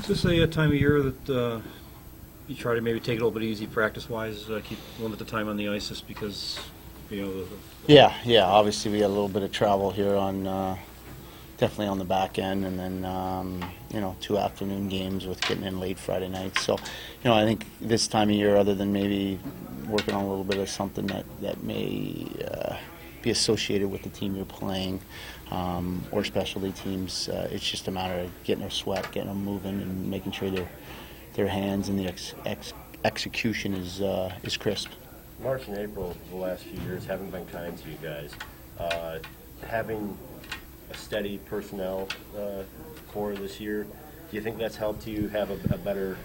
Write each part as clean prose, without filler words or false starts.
Is this a time of year that you try to maybe take it a little bit easy practice-wise, limit the time on the ice just because, you know, Yeah. Obviously, we got a little bit of travel here on definitely on the back end, and then 2 afternoon games with getting in late Friday nights. So, I think this time of year, other than maybe working on a little bit of something that may be associated with the team you're playing or specialty teams, it's just a matter of getting their sweat, getting them moving, and making sure their hands and the execution is crisp. March and April, the last few years, haven't been kind to you guys. Having a steady personnel core this year, do you think that's helped you have a better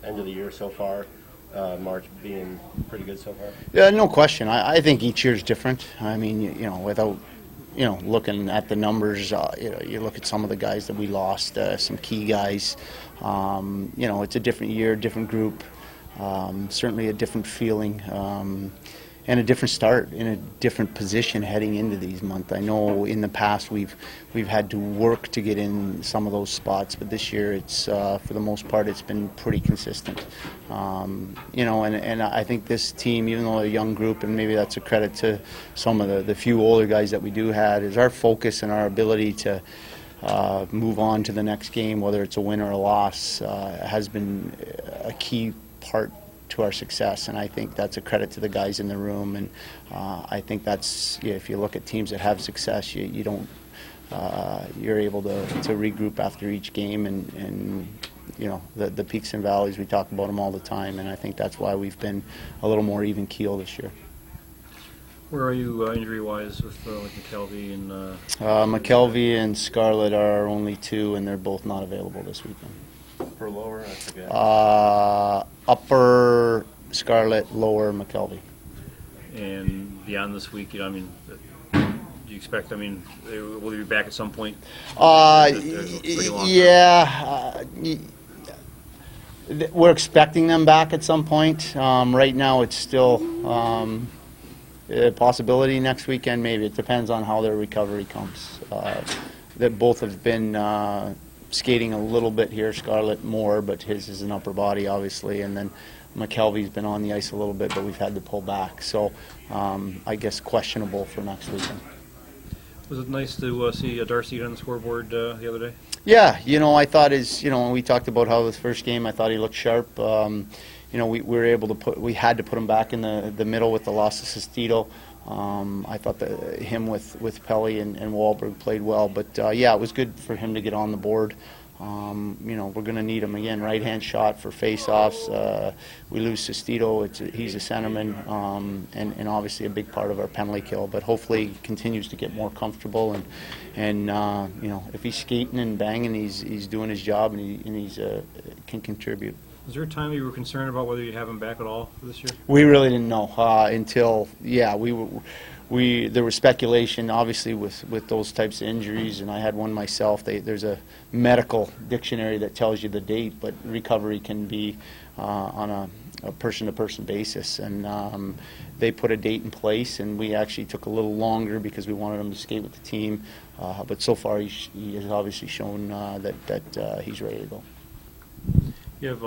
end of the year so far? March being pretty good so far? Yeah, no question. I think each year is different. I mean, without looking at the numbers, you look at some of the guys that we lost, some key guys. It's a different year, different group, certainly a different feeling, and a different start in a different position heading into these months. I know in the past we've had to work to get in some of those spots, but this year it's for the most part it's been pretty consistent. And I think this team, even though they're a young group, and maybe that's a credit to some of the few older guys that we do have, is our focus and our ability to move on to the next game, whether it's a win or a loss, has been a key part to our success, and I think that's a credit to the guys in the room. And I think that's, if you look at teams that have success, you don't you're able to regroup after each game, and the peaks and valleys, we talk about them all the time, and I think that's why we've been a little more even keel this year. where are you injury-wise with like McKelvey and? McKelvey and Scarlett are our only two, and they're both not available this weekend. For lower, I forget. Upper Scarlett, lower McKelvey. And beyond this week, do you expect? Will you be back at some point? We're expecting them back at some point. Right now, it's still a possibility next weekend. Maybe it depends on how their recovery comes. That both have been skating a little bit here. Scarlett more, but his is an upper body, obviously, and then McKelvey's been on the ice a little bit, but we've had to pull back. So I guess questionable for next weekend. Was it nice to see Darcy on the scoreboard the other day? Yeah, I thought when we talked about how his first game, I thought he looked sharp. We were able to we had to put him back in the middle with the loss of Sestito. I thought that him with Pelly and Wahlberg played well, but it was good for him to get on the board. We're going to need him again. Right-hand shot for face-offs. We lose Sestito. He's a centerman, and obviously a big part of our penalty kill. But hopefully he continues to get more comfortable, and if he's skating and banging, he's doing his job, and he's can contribute. Was there a time you were concerned about whether you'd have him back at all for this year? We really didn't know until there was speculation, obviously, with those types of injuries, and I had one myself. There's a medical dictionary that tells you the date, but recovery can be on a person-to-person basis, and they put a date in place, and we actually took a little longer because we wanted him to skate with the team, but so far he has obviously shown that he's ready to go. You have